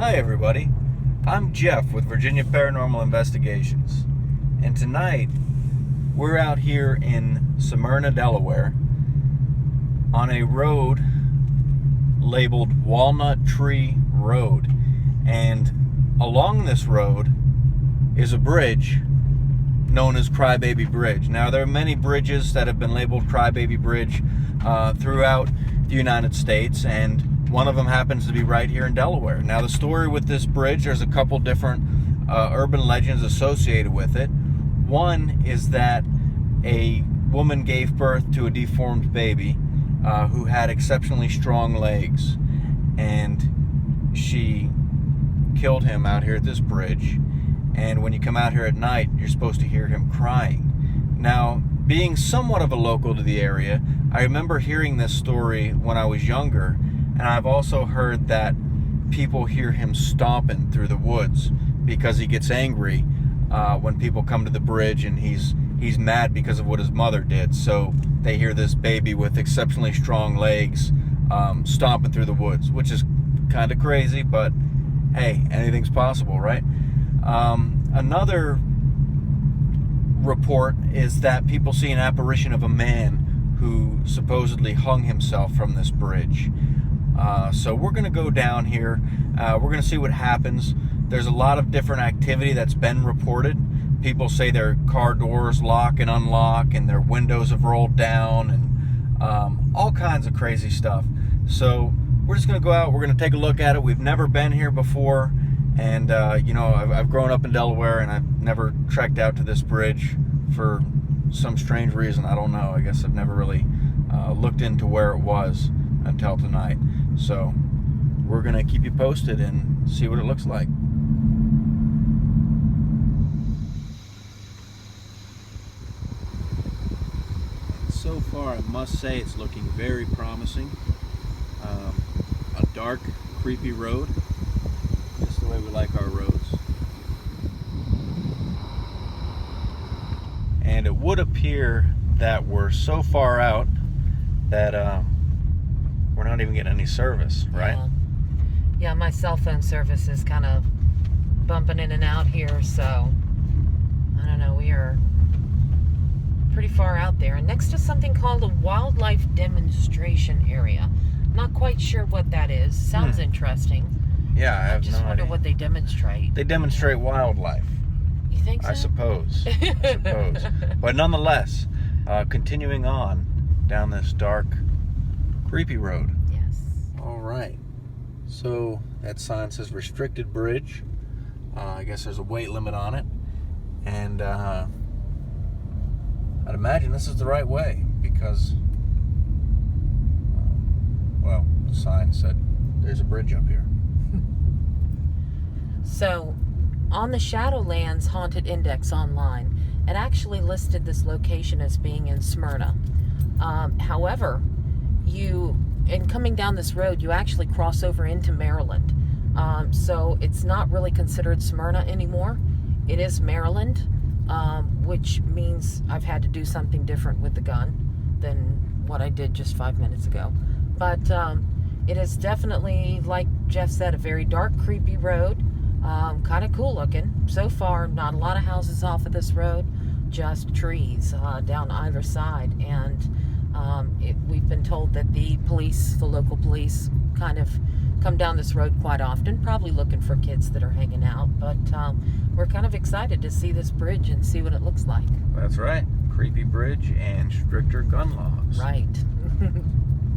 Hi everybody, I'm Jeff with Virginia Paranormal Investigations, and tonight we're out here in Smyrna, Delaware on a road labeled Walnut Tree Road, and along this road is a bridge known as Crybaby Bridge. Now there are many bridges that have been labeled Crybaby Bridge throughout the United States, and one of them happens to be right here in Delaware. Now the story with this bridge, there's a couple different urban legends associated with it. One is that a woman gave birth to a deformed baby who had exceptionally strong legs, and she killed him out here at this bridge. And when you come out here at night, you're supposed to hear him crying. Now, being somewhat of a local to the area, I remember hearing this story when I was younger, and I've also heard that people hear him stomping through the woods because he gets angry when people come to the bridge, and he's mad because of what his mother did. So they hear this baby with exceptionally strong legs stomping through the woods, which is kind of crazy, but hey, anything's possible, right? Another report is that people see an apparition of a man who supposedly hung himself from this bridge. So we're going to go down here. We're going to see what happens. There's a lot of different activity that's been reported. People say their car doors lock and unlock, and their windows have rolled down, and all kinds of crazy stuff. So we're just going to go out. We're going to take a look at it. We've never been here before. And, you know, I've grown up in Delaware, and I've never trekked out to this bridge for some strange reason. I don't know. I guess I've never really looked into where it was until tonight. So we're going to keep you posted and see what it looks like. So far, I must say it's looking very promising. A dark, creepy road. Just the way we like our roads. And it would appear that we're so far out that we're not even getting any service, right? Yeah, my cell phone service is kind of bumping in and out here, so I don't know, we are pretty far out there. And next to something called a wildlife demonstration area. Not quite sure what that is. Sounds interesting. Yeah, I have just no wonder idea. What they demonstrate. They demonstrate wildlife. You think so? I suppose. But nonetheless, continuing on down this dark, creepy road. Yes. All right. So that sign says restricted bridge. I guess there's a weight limit on it. And I'd imagine this is the right way because, well, the sign said there's a bridge up here. So, on the Shadowlands Haunted Index online, it actually listed this location as being in Smyrna. However, in coming down this road, you actually cross over into Maryland. So, it's not really considered Smyrna anymore. It is Maryland, which means I've had to do something different with the gun than what I did just 5 minutes ago. But it is definitely, like Jeff said, a very dark, creepy road. Kind of cool looking. So far, not a lot of houses off of this road, just trees down either side. And we've been told that the local police, kind of come down this road quite often, probably looking for kids that are hanging out. But we're kind of excited to see this bridge and see what it looks like. That's right. Creepy bridge and stricter gun laws. Right.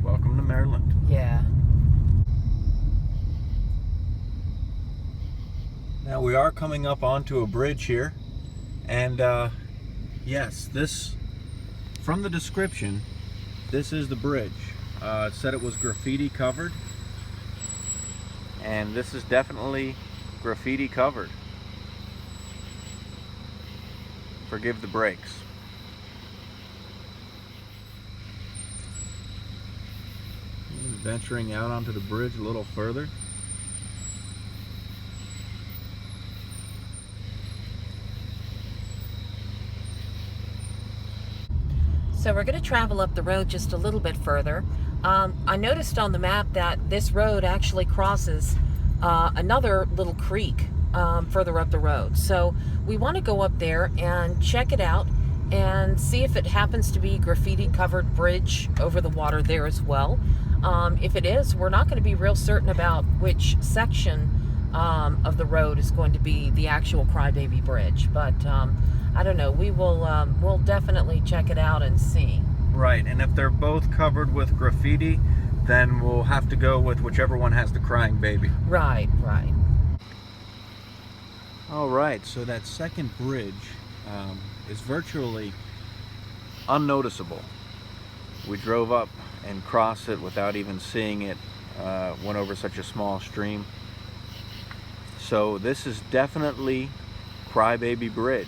Welcome to Maryland. Yeah. Now we are coming up onto a bridge here, and yes, this, from the description, this is the bridge. It said it was graffiti covered, and this is definitely graffiti covered. Forgive the brakes. Venturing out onto the bridge a little further. So we're going to travel up the road just a little bit further. I noticed on the map that this road actually crosses another little creek further up the road. So we want to go up there and check it out and see if it happens to be graffiti covered bridge over the water there as well. If it is, we're not going to be real certain about which section of the road is going to be the actual Crybaby Bridge, but I don't know. We'll definitely check it out and see. Right, and if they're both covered with graffiti, then we'll have to go with whichever one has the crying baby. Right. All right, so that second bridge is virtually unnoticeable. We drove up and crossed it without even seeing it. Went over such a small stream. So this is definitely Crybaby Bridge.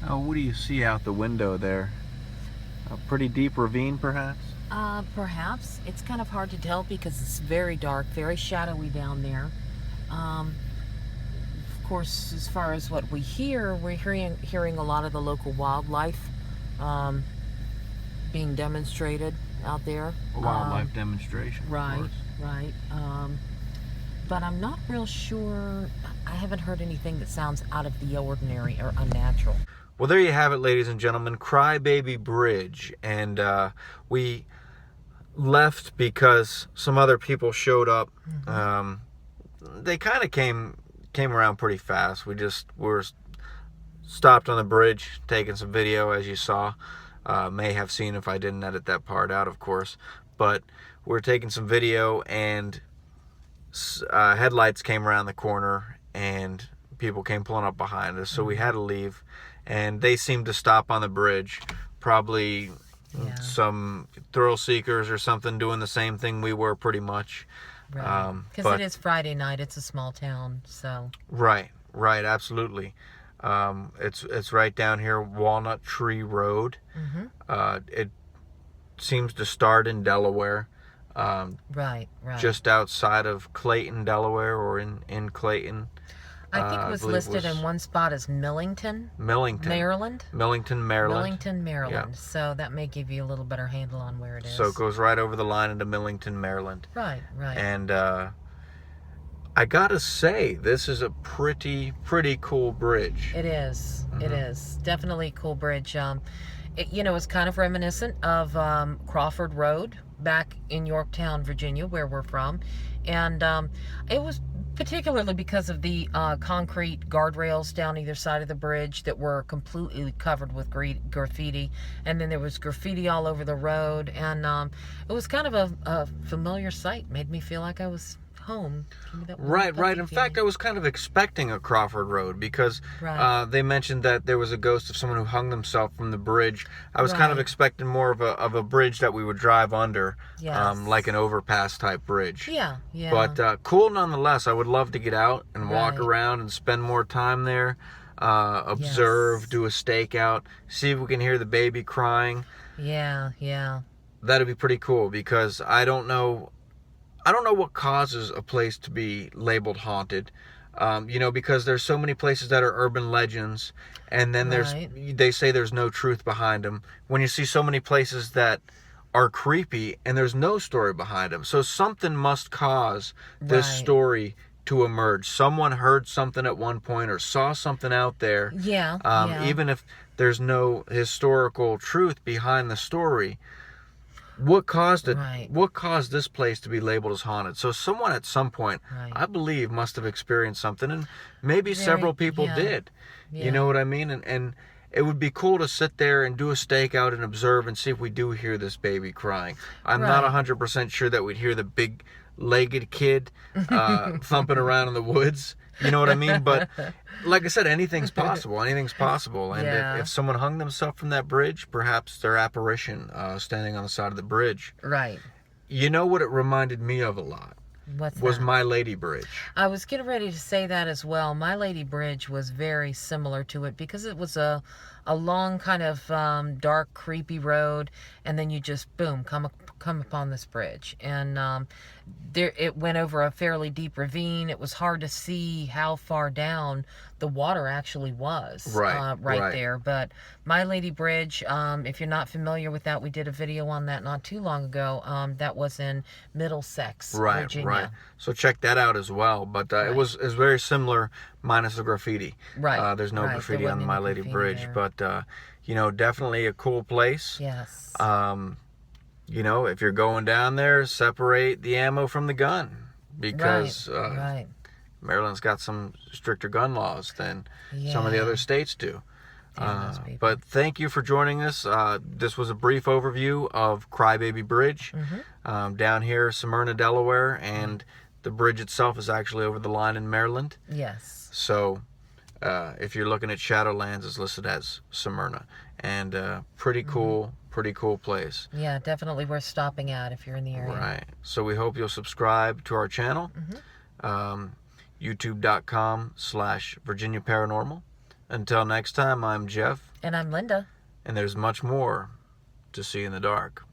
Oh, what do you see out the window there? A pretty deep ravine, perhaps? Perhaps. It's kind of hard to tell because it's very dark, very shadowy down there. Of course, as far as what we hear, we're hearing a lot of the local wildlife being demonstrated out there. A wildlife demonstration, right, of course. Right. But I'm not real sure. I haven't heard anything that sounds out of the ordinary or unnatural. Well, there you have it, ladies and gentlemen, Crybaby Bridge. And we left because some other people showed up. Mm-hmm. They kind of came around pretty fast. We were stopped on the bridge, taking some video, as you saw. May have seen if I didn't edit that part out, of course. But we're taking some video, and headlights came around the corner, and people came pulling up behind us. So we had to leave. And they seemed to stop on the bridge, probably some thrill seekers or something doing the same thing we were, pretty much. Right. Because it is Friday night. It's a small town, so. Right, absolutely. It's right down here, Walnut Tree Road. Mm-hmm. It seems to start in Delaware. Right. Just outside of Clayton, Delaware, or in Clayton. I think it was listed in one spot as Millington, Maryland. Millington, Maryland. Yeah. So that may give you a little better handle on where it is. So it goes right over the line into Millington, Maryland. Right. And I gotta say, this is a pretty cool bridge. It is. Mm-hmm. It is definitely a cool bridge. It's kind of reminiscent of Crawford Road back in Yorktown, Virginia, where we're from, and it was particularly because of the concrete guardrails down either side of the bridge that were completely covered with graffiti, and then there was graffiti all over the road, and it was kind of a familiar sight. Made me feel like I was home. Right. In fact, I was kind of expecting a Crawford Road because they mentioned that there was a ghost of someone who hung themselves from the bridge. I was kind of expecting more of a bridge that we would drive under, like an overpass type bridge. Yeah. But cool nonetheless. I would love to get out and walk around and spend more time there, observe, do a stakeout, see if we can hear the baby crying. Yeah. That'd be pretty cool because I don't know what causes a place to be labeled haunted, because there's so many places that are urban legends, and then they say there's no truth behind them. When you see so many places that are creepy and there's no story behind them, so something must cause this story to emerge. Someone heard something at one point or saw something out there. Even if there's no historical truth behind the story. What caused it? What caused this place to be labeled as haunted? So someone at some point, I believe, must have experienced something, and maybe several people did. You know what I mean? And it would be cool to sit there and do a stakeout and observe and see if we do hear this baby crying. I'm not 100% sure that we'd hear the big-legged kid thumping around in the woods. You know what I mean? But like I said, anything's possible. And if someone hung themselves from that bridge, perhaps their apparition standing on the side of the bridge. Right. You know what it reminded me of a lot? Was My Lady Bridge. I was getting ready to say that as well. My Lady Bridge was very similar to it because it was a a long kind of dark, creepy road, and then you just boom come upon this bridge, and there it went over a fairly deep ravine. It was hard to see how far down the water actually was right there. But My Lady Bridge, if you're not familiar with that, we did a video on that not too long ago. That was in Middlesex, Virginia. Right. So check that out as well. But it was very similar, minus the graffiti. Right. There's no graffiti on the My Lady Bridge, but you know, definitely a cool place. Yes. You know, if you're going down there, separate the ammo from the gun, because Maryland's got some stricter gun laws than some of the other states do. But thank you for joining us. This was a brief overview of Crybaby Bridge down here, Smyrna, Delaware, and the bridge itself is actually over the line in Maryland. Yes. So if you're looking at Shadowlands, it's listed as Smyrna, and pretty cool place. Yeah, definitely worth stopping at if you're in the area. Right. So we hope you'll subscribe to our channel, youtube.com/Virginia Paranormal. Until next time, I'm Jeff. And I'm Linda. And there's much more to see in the dark.